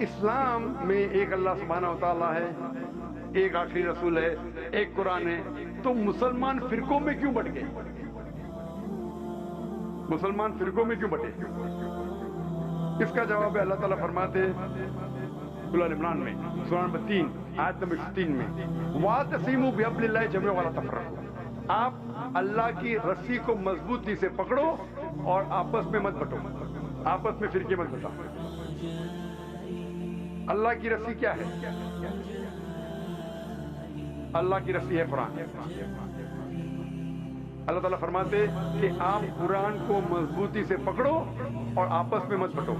اسلام میں ایک اللہ سبحانہ و تعالیٰ ہے، ایک آخری رسول ہے، ایک قرآن ہے، تو مسلمان فرقوں میں کیوں بٹ گئے؟ مسلمان فرقوں میں کیوں بٹے؟ اس کا جواب ہے اللہ تعالیٰ فرماتے سورہ عمران میں سورہ نمبر 3 آیت نمبر 3 میں وَاعْتَصِمُوا بِحَبْلِ اللَّهِ جَمِيعًا وَلَا تَفَرَّقُوا، آپ اللہ کی رسی کو مضبوطی سے پکڑو اور آپس میں مت بٹو، آپس میں فرقے مت بٹاؤ۔ اللہ کی رسی کیا ہے؟ اللہ کی رسی ہے قرآن۔ اللہ تعالیٰ فرماتے کہ آپ قرآن کو مضبوطی سے پکڑو اور آپس میں مت بٹو۔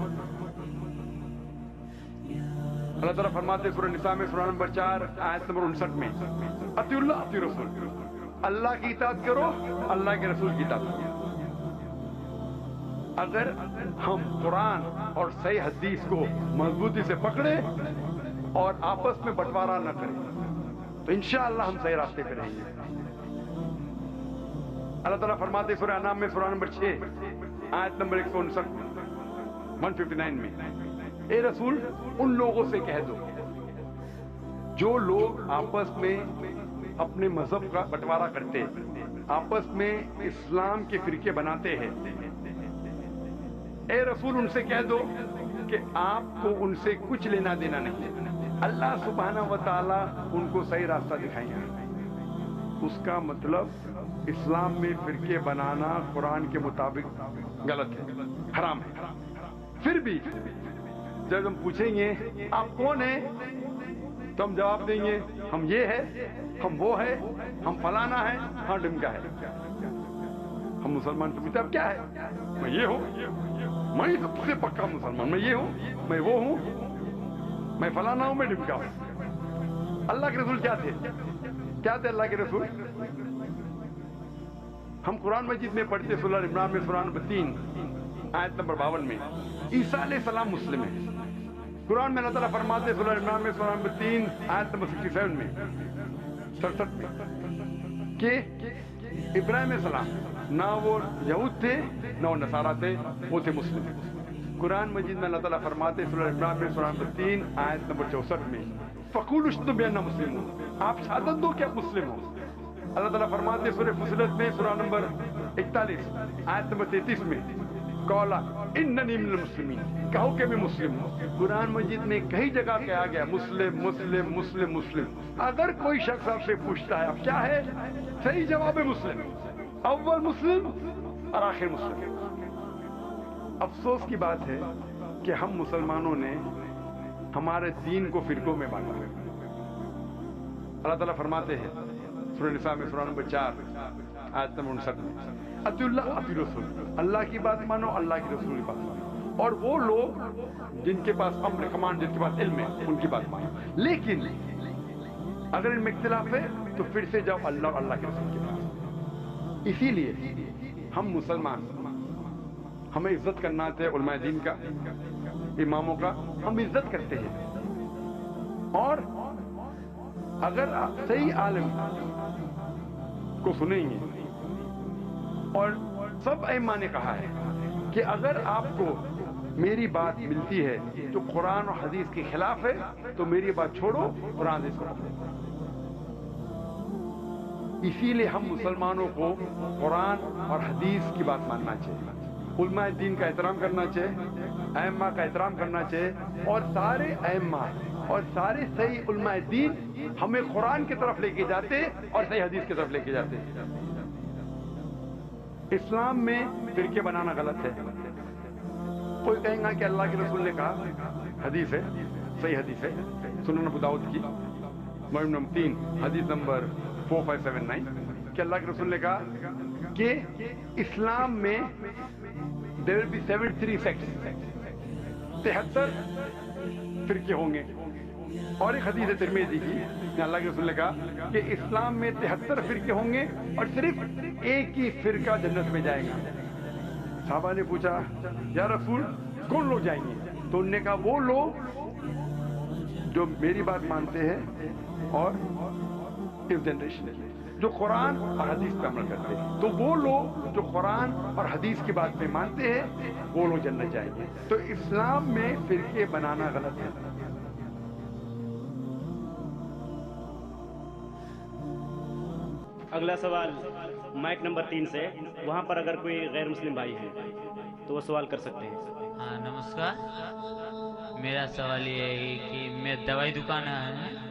اللہ تعالیٰ فرماتے سورہ نساء میں سورہ نمبر 4 آیت نمبر 59 میں اطیعوا اللہ اطیعوا الرسول، اللہ کی اطاعت کرو، اللہ کے رسول کی اطاعت کرو۔ اگر ہم قرآن اور صحیح حدیث کو مضبوطی سے پکڑے اور آپس میں بٹوارا نہ کریں تو انشاءاللہ ہم صحیح راستے پہ رہیں گے۔ اللہ تعالیٰ فرماتے سورہ انعام میں سورہ نمبر 6 آیت نمبر 159 میں اے رسول ان لوگوں سے کہہ دو جو لوگ آپس میں اپنے مذہب کا بٹوارا کرتے، آپس میں اسلام کے فرقے بناتے ہیں، اے رسول ان سے کہہ دو کہ آپ کو ان سے کچھ لینا دینا نہیں، اللہ سبحانہ و تعالیٰ ان کو صحیح راستہ دکھائیں گے۔ اس کا مطلب اسلام میں فرقے بنانا قرآن کے مطابق غلط ہے، حرام ہے۔ پھر بھی جب ہم پوچھیں گے آپ کون ہیں تو ہم جواب دیں گے ہم یہ ہے، ہم وہ ہے، ہم فلانا ہے، ہاں ڈمکا ہے۔ ہم مسلمان تو پوچھتے اب کیا ہے؟ میں یہ ہوں، میں سب سے پکا مسلمان، میں یہ ہوں، میں وہ ہوں، میں فلانا ہوں، میں ڈمکا ہوں۔ اللہ کے رسول کیا تھے؟ کیا تھے اللہ کے رسول؟ ہم قرآن مجید میں پڑھتے سورہ عمران میں سورہ نمبر 3 آیت نمبر 52 میں عیسیٰ علیہ السلام مسلم ہے۔ قرآن میں اللہ تعالیٰ فرماتے سورہ عمران میں سورہ نمبر 3 آیت نمبر 67 میں 67 میں کہ ابراہیم علیہ السلام نہ وہ یہود تھے نہ وہ نصارہ تھے، وہ تھے مسلم۔ قرآن مجید میں اللہ تعالیٰ فرماتے سورہ عمران میں سورہ نمبر 3 آیت نمبر 64 میں فَقُولُوا اشْهَدُوا بِأَنَّا مُسْلِمُونَ، آپ شہادت دو کہ آپ مسلم ہو۔ اللہ تعالیٰ فرماتے سورہ فصلت میں سورہ نمبر 41 آیت نمبر 33 میں قَالَ إِنَّنِي مِنَ الْمُسْلِمِينَ، کہو کہ میں مسلم ہوں۔ قرآن مجید میں کئی جگہ کہا گیا مسلم مسلم مسلم مسلم۔ اگر کوئی شخص آپ سے پوچھتا ہے اب کیا ہے، صحیح جواب ہے مسلم، اول مسلم اور آخر مسلم۔ افسوس کی بات ہے کہ ہم مسلمانوں نے ہمارے دین کو فرقوں میں بانٹا۔ اللہ تعالیٰ فرماتے ہیں سورہ نساء میں سورہ نمبر 4 آیت نمبر 59 میں اطیعوا اللہ اطیعوا الرسول، اللہ کی بات مانو، اللہ کی رسول کی بات مانو، اور وہ لوگ جن کے پاس امر کمانڈ، جن کے پاس علم ہے، ان کی بات مانو۔ لیکن اگر ان میں اختلاف ہے تو پھر سے جاؤ اللہ اور اللہ کے رسول کے پاس۔ اسی لیے ہم مسلمان، ہمیں عزت کرنا ہے علماء دین کا، اماموں کا ہم عزت کرتے ہیں، اور اگر آپ صحیح عالم کو سنیں گے، اور سب ائمہ نے کہا ہے کہ اگر آپ کو میری بات ملتی ہے جو قرآن اور حدیث کے خلاف ہے تو میری بات چھوڑو، قرآن حدیث کو پکڑو۔ اسی لیے ہم مسلمانوں کو قرآن اور حدیث کی بات ماننا چاہیے، علماء دین کا احترام کرنا چاہیے، ائمہ کا احترام کرنا چاہیے، اور سارے ائمہ اور سارے صحیح علماء دین ہمیں قرآن کی طرف لے کے جاتے اور صحیح حدیث کی طرف لے کے جاتے۔ اسلام میں فرقے بنانا غلط ہے۔ کوئی کہیں گا کہ اللہ کے رسول نے کہا، حدیث ہے، صحیح حدیث ہے، سنن ابو داؤد کی مجموع نمبر 3 حدیث نمبر 4579 کہ اللہ کے رسول نے کہا کہ اسلام میں there will be 73 sects، 73 فرقے ہوں گے۔ اور ایک حدیث ترمذی کی کہ اللہ کے رسول نے کہا کہ اسلام میں 73 فرقے ہوں گے اور صرف ایک ہی فرقہ جنت میں جائے گا۔ صحابہ نے پوچھا یا رسول کون لوگ جائیں گے؟ تو انہوں نے کہا وہ لوگ جو میری بات مانتے ہیں اور اس جنریشن जो कुरान और हदीस पे अमल करते हैं। तो वो लोग जो कुरान और हदीस की बात पे मानते हैं वो लोग जन्नत जाएंगे। तो इस्लाम में फिरके बनाना गलत है। अगला सवाल माइक नंबर 3 से, वहाँ पर अगर कोई गैर मुस्लिम भाई है तो वो सवाल कर सकते हैं। हाँ नमस्कार, मेरा सवाल ये है कि मैं दवाई दुकान है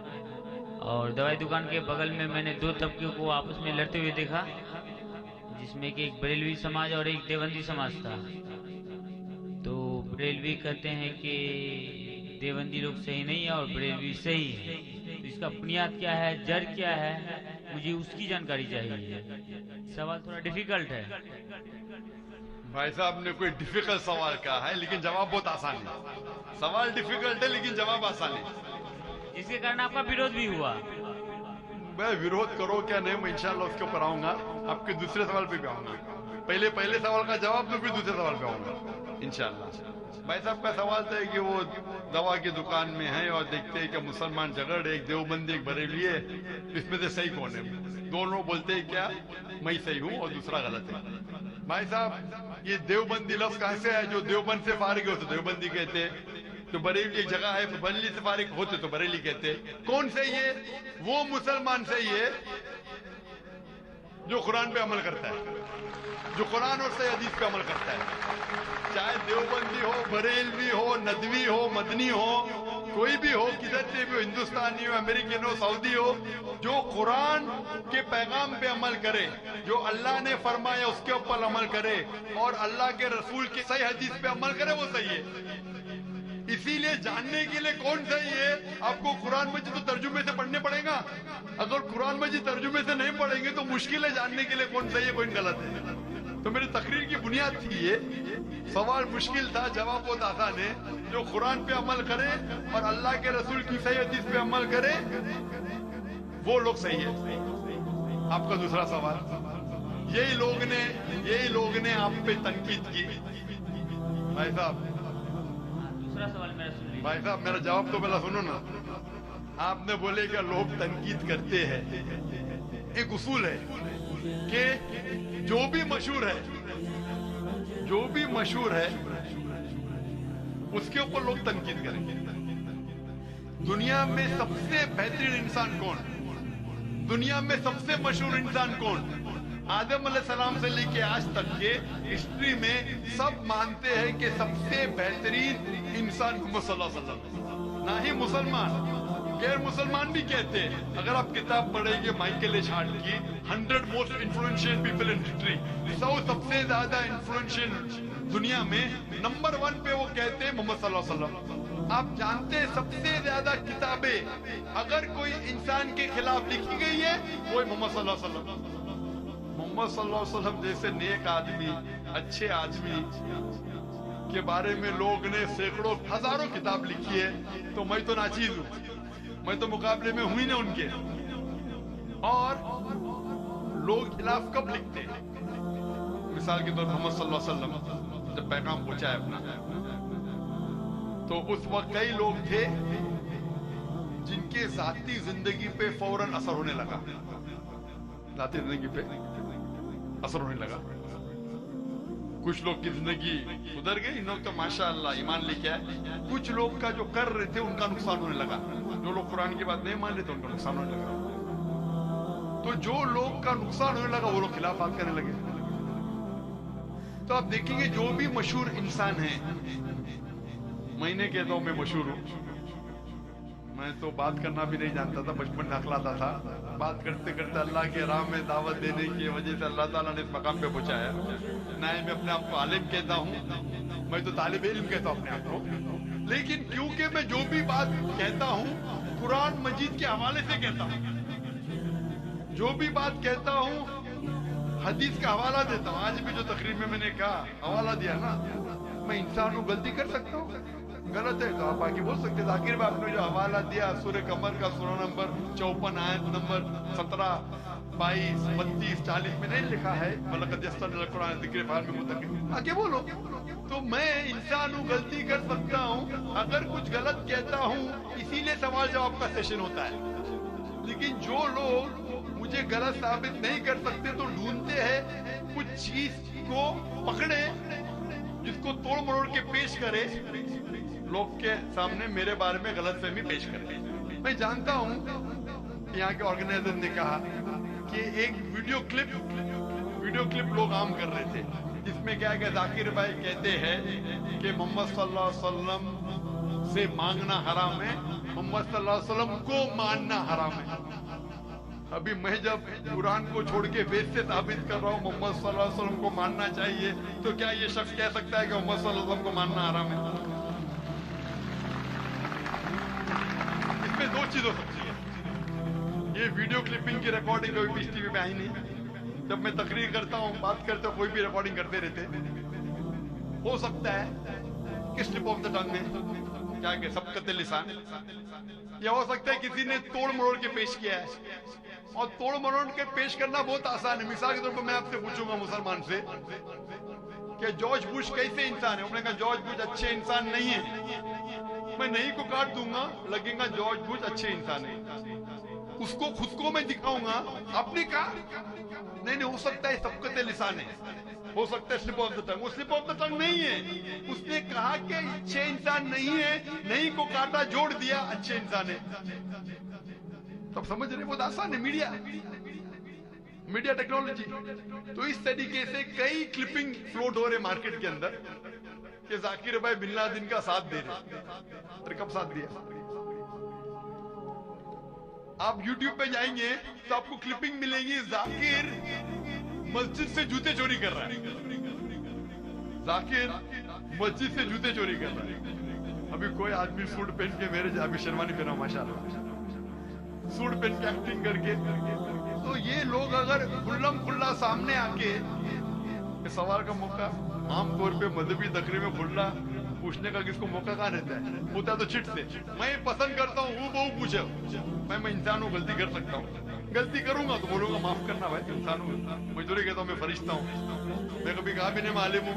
और दवाई दुकान के बगल में मैंने दो तबके को आपस में लड़ते हुए देखा, जिसमें कि एक बरेलवी समाज और एक देवबंदी समाज था। तो बरेलवी कहते हैं कि देवबंदी लोग सही नहीं है और बरेलवी सही है, तो इसका बुनियाद क्या है, जड़ क्या है, मुझे उसकी जानकारी चाहिए। सवाल थोड़ा डिफिकल्ट है। भाई साहब ने कोई डिफिकल्ट सवाल कहा है लेकिन जवाब बहुत आसान है। सवाल डिफिकल्ट है लेकिन जवाब आसान है, जिसके कारण आपका विरोध भी हुआ। मैं विरोध करो क्या नहीं, मैं इंशाल्लाह उसके ऊपर आऊंगा, आपके दूसरे सवाल पे भी आऊंगा। पहले सवाल का जवाब तो फिर दूसरे सवाल पे आऊंगा इंशाल्लाह। भाई साहब का सवाल था कि वो दवा की दुकान में है और देखते हैं कि मुसलमान झगड़, एक देवबंदी एक बरेली है, इसमें से सही कौन है? दोनों बोलते हैं क्या मैं सही हूँ और दूसरा गलत है। भाई साहब ये देवबंदी लफ्ज कहां से है? जो देवबंद से फारिग हो तो देवबंदी कहते हैं, तो बरेली एक जगह है तो बरेली से फारिग होते तो बरेली कहते हैं। कौन सही है? वो मुसलमान सही है जो कुरान पे अमल करता है, जो कुरान और सही हदीस पे अमल करता है। चाहे देवबंदी हो, बरेलवी हो, नदवी हो, मदनी हो, कोई भी हो, किधर से भी हो, हिंदुस्तानी हो, अमेरिकन हो, सऊदी हो, जो कुरान के पैगाम पे अमल करे, जो अल्लाह ने फरमाया उसके ऊपर अमल करे और अल्लाह के रसूल की सही हदीस पे अमल करे, वो सही है। इसीलिए जानने के लिए कौन सही है आपको कुरान मजीद तो तर्जुमे से पढ़ने पड़ेगा। अगर कुरान मजीद तर्जुमे से नहीं पढ़ेंगे तो मुश्किल है जानने के लिए कौन सही है कौन गलत है। तो मेरी तकरीर की बुनियाद थी ये। सवाल मुश्किल था, जवाब बहुत आसान है। जो कुरान पे अमल करे और अल्लाह के रसूल की सही हदीस पे अमल करे वो लोग सही है। आपका दूसरा सवाल, यही लोग ने आप पे तनकीद की। भाई साहब दूसरा सवाल मेरा सुन लीजिए। भाई साहब मेरा जवाब तो पहला सुनो ना। आपने बोले कि लोग तनकीद करते हैं। एक उसूल है कि जो भी मशहूर है उसके ऊपर लोग तनकीद करेंगे। दुनिया में सबसे बेहतरीन इंसान कौन? दुनिया में सबसे मशहूर इंसान कौन? आदम अलैहिस्सलाम से लेके आज तक के हिस्ट्री में सब मानते हैं कि सबसे बेहतरीन इंसान मोहम्मद सल्लल्लाहु अलैहि वसल्लम। ना ही मुसलमान, गैर मुसलमान भी कहते हैं। अगर आप किताब पढ़ेंगे माइकल एच हार्ट की 100 most influential people in history, 100 सबसे ज्यादा इन्फ्लुएंशियल दुनिया में नंबर 1 पे वो कहते हैं मोहम्मद सल्लल्लाहु अलैहि वसल्लम। आप जानते हैं सबसे ज्यादा किताबें अगर कोई इंसान के खिलाफ लिखी गई है वो है मोहम्मद सल्लल्लाहु अलैहि वसल्लम। मोहम्मद सल्लल्लाहु अलैहि वसल्लम जैसे नेक आदमी, अच्छे आदमी के बारे में लोग ने सैकड़ों हजारों किताब लिखी है। तो मैं तो नाचीज हूँ, मैं तो मुकाबले में हुई ना उनके। और लोग खिलाफ कब लिखते हैं? मिसाल के तौर पर मोहम्मद सल्लल्लाहु अलैहि वसल्लम जब पैगाम पहुंचाया अपना, तो उस वक्त कई लोग थे जिनके जाती जिंदगी पे फौरन असर होने लगा, जाती जिंदगी पे असर होने लगा। कुछ लोग की जिंदगी सुधर गई, इन लोग तो माशाअल्लाह ईमान लेके आए। कुछ लोग का जो कर रहे थे उनका नुकसान होने लगा। जो लोग कुरान की बात नहीं मान रहे थे उनका नुकसान होने लगा। तो जो लोग का नुकसान होने लगा वो लोग खिलाफ बात करने लगे। तो आप देखेंगे जो भी मशहूर इंसान है, मैंने कहता हूं मैं मशहूर हूं, मैं तो बात करना भी नहीं जानता था, बचपन में हकलाता था। बात करते करते अल्लाह के राह में दावत देने की वजह से अल्लाह ताला ने इस मकाम पे पहुंचाया। ना ही मैं अपने आप को आलिम कहता हूँ, मैं तो तालिब इल्म कहता हूँ अपने आप को। लेकिन क्योंकि मैं जो भी बात कहता हूँ कुरान मजीद के हवाले से कहता हूँ, जो भी बात कहता हूँ हदीस का हवाला देता हूँ। आज भी जो तकरीर में मैंने कहा हवाला दिया ना, मैं इंसान हूँ, गलती कर सकता हूँ, गलत है तो आप आगे बोल सकते। आखिर में आपने जो हवाला दिया सूरह कमर का सूरा नंबर 54 आयत नंबर 17, 22, 32, 40 में नहीं लिखा है आगे बोलो। तो मैं इंसान हूँ, गलती कर सकता हूँ, अगर कुछ गलत कहता हूँ, इसीलिए सवाल जवाब का सेशन होता है। लेकिन जो लोग मुझे गलत साबित नहीं कर सकते तो ढूंढते हैं कुछ चीज को पकड़े जिसको तोड़ मरोड़ के पेश करे, लोग के सामने मेरे बारे में गलतफहमी पेश करे। मैं जानता हूं यहाँ के ऑर्गेनाइजर ने कहा कि एक वीडियो क्लिप लोग आम कर रहे थे, जिसमें क्या है, जाकिर भाई कहते हैं कि मोहम्मद सल्लल्लाहु अलैहि वसल्लम से मांगना हराम है, मोहम्मद सल्लल्लाहु अलैहि वसल्लम को मानना हराम है। अभी मैं जब कुरान को छोड़ के वेद से साबित कर रहा हूँ मोहम्मद सल्लल्लाहु अलैहि वसल्लम को मानना चाहिए, तो क्या ये शख्स कह सकता है कि मोहम्मद सल्लल्लाहु अलैहि वसल्लम को मानना हराम है? इसमें दो चीज हो सकती है। ये वीडियो क्लिपिंग की रिकॉर्डिंग कभी पीस टीवी पे आई नहीं। जब मैं तकरीर करता हूँ, बात करते हो, कोई भी रिकॉर्डिंग करते रहते, हो सकता है कि स्लिप ऑफ द टंग है, क्या के सबकत लिसान, या हो सकता है किसी ने तोड़ मरोड़ के पेश किया है। और तोड़ मरोड़ के पेश करना बहुत आसान है। मिसाल के तौर पर मैं आपसे पूछूंगा मुसलमान से कि जॉर्ज बुश कैसे इंसान है, उन्होंने कहा जॉर्ज बुश अच्छे इंसान नहीं है। मैं नहीं को काट दूंगा, लगेगा जॉर्ज बुश अच्छे इंसान है। उसको खुद को मैं दिखाऊंगा, आपने कहा नहीं, हो सकता है सबकत लिसान है, हो सकता है स्लिप ऑफ द टंग। वो स्लिप ऑफ द टंग नहीं है, उसने कहा कि अच्छे इंसान नहीं है, नहीं को काटा जोड़ दिया अच्छे इंसान है। तब समझ रहे, बहुत आसान है। Media technology. तो इस तरीके से कई क्लिपिंग फ्लोट हो रहे मार्केट के अंदर कि जाकिर भाई बिन लादेन का साथ दे रहे। और कब साथ दिया? आप YouTube पे जाएंगे तो आपको क्लिपिंग मिलेगी, जाकिर मस्जिद से जूते चोरी कर रहा है, जाकिर मस्जिद से जूते चोरी कर रहा है। अभी कोई आदमी सूट पहन के, मेरे अभी शेरवानी पहना माशाल्लाह, सूट पहन के एक्टिंग करके, तो ये लोग अगर खुल्लम खुल्ला सामने आके, सवाल का मौका आमतौर पे मजहबी तकरीर में खुल्ला पूछने का किसको मौका कहाँ रहता है? होता है तो चिट से। मैं पसंद करता हूँ वो बहु पूछे, मैं इंसान हूँ, गलती कर सकता हूँ, गलती करूंगा तो बोलूंगा माफ करना भाई, इंसान हूँ, मजदूरी कहता हूँ, मैं फरिश्ता हूँ, मैं कभी कहा भी नहीं मालूम हूँ।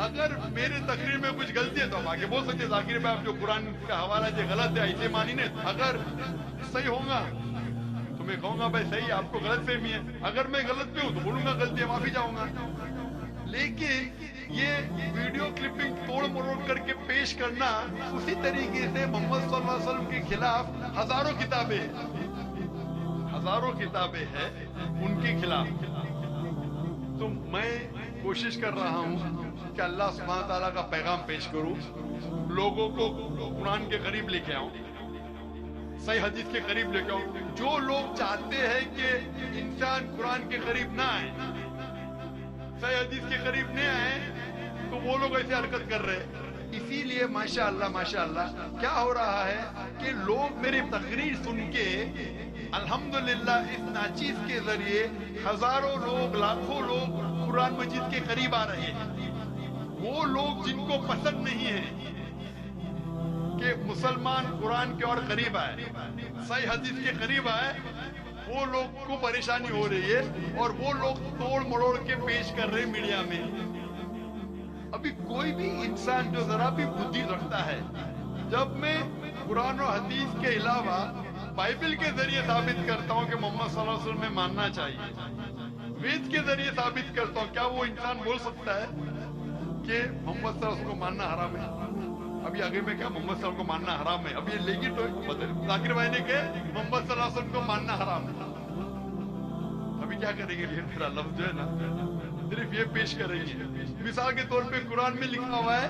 अगर मेरे तकरीर में कुछ गलती है तो आप आगे बोल सकते, जाकिर भाई आप जो कुरान का हवाला जो गलत है ऐसे मानी ने। अगर सही होगा तो मैं कहूंगा भाई सही, आपको गलत फहमी है। अगर मैं गलत पे हूँ तो बोलूंगा गलती है, माफी जाऊंगा। लेकिन ये वीडियो क्लिपिंग तोड़ मरोड़ करके पेश करना, उसी तरीके से मोहम्मद सल्लल्लाहु अलैहि वसल्लम के खिलाफ हजारों किताबें हैं उनके खिलाफ। तो मैं कोशिश कर रहा हूं कि अल्लाह सुब्हानहू तआला का पैगाम पेश करूं, लोगों को कुरान के करीब लेके आऊं, सही हदीस के करीब लेके आऊं। जो लोग चाहते हैं कि इंसान कुरान के करीब ना आए, सही हदीस के करीब नहीं आए, तो वो लोग ऐसे हरकत कर रहे हैं। इसीलिए माशाअल्लाह क्या हो रहा है कि लोग मेरी तकरीर सुन के अल्हम्दुलिल्लाह इस नाचीज के जरिए हजारों लोग, लाखों लोग कुरान मजीद के करीब आ रहे हैं। वो लोग जिनको पसंद नहीं है कि मुसलमान कुरान के और करीब आए, सही हदीस के करीब आए, वो लोग को परेशानी हो रही है और वो लोग तोड़ मरोड़ के पेश कर रहे मीडिया में। अभी कोई भी इंसान जो जरा भी बुद्धि रखता है, जब मैं कुरान और हदीस के अलावा बाइबल के जरिए साबित करता हूँ कि मोहम्मद सल्लल्लाहु अलैहि वसल्लम में मानना चाहिए, वेद के जरिए साबित करता हूँ, क्या वो इंसान बोल सकता है कि मोहम्मद सल्लल्लाहु अलैहि वसल्लम को मानना हराम है? अभी आगे में क्या मोहम्मद सल्लल्लाहु अलैहि वसल्लम को मानना हराम है, अभी ये लेगी तो जाकिर भाई ने कहा मोहम्मद सल्लल्लाहु अलैहि वसल्लम को मानना हराम है। अभी क्या करेंगे? मेरा लफ्ज जो है ना, सिर्फ ये पेश करेंगे। मिसाल के तौर पे कुरान में लिखा हुआ है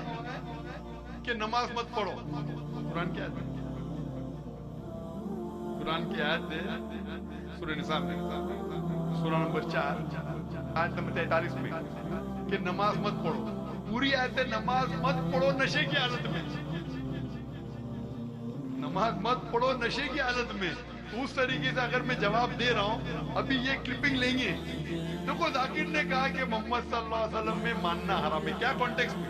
कि नमाज मत पढ़ो। कुरान क्या है? कुरान की आयत है सूरह निसा में, सूरह नंबर 4 आयत नंबर 43 में कि नमाज मत पढ़ो। पूरी आयत है नमाज मत पढ़ो नशे की हालत में, नमाज मत पढ़ो नशे की हालत में। उस तरीके से अगर मैं जवाब दे रहा हूं, अभी ये क्लिपिंग लेंगे, देखो जाकिर ने कहा कि मोहम्मद सल्लल्लाहु अलैहि वसल्लम में मानना हराम है। क्या कॉन्टेक्स्ट में?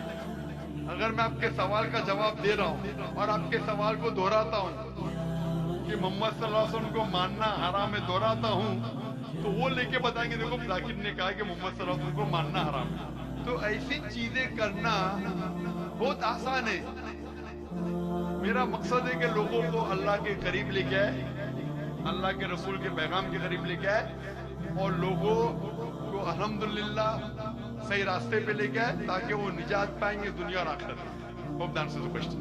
अगर मैं आपके सवाल का जवाब दे रहा हूं और आपके सवाल को दोहराता हूं कि मोहम्मद सल्लल्लाहु अलैहि वसल्लम को मानना हराम है, दोहराता हूं, तो वो लेके बताएंगे देखो जाकिर ने कहा कि मोहम्मद सल्लल्लाहु अलैहि वसल्लम को मानना हराम है। तो ऐसी चीजें करना बहुत आसान है। मेरा मकसद है कि लोगों को अल्लाह के करीब लेके आए, अल्लाह के रसूल के पैगाम के करीब लेके आए और लोगों को अल्हम्दुलिल्लाह सही रास्ते पे लेके आए ताकि वो निजात पाएंगे दुनिया और आखिरत में। Hope that answers the question.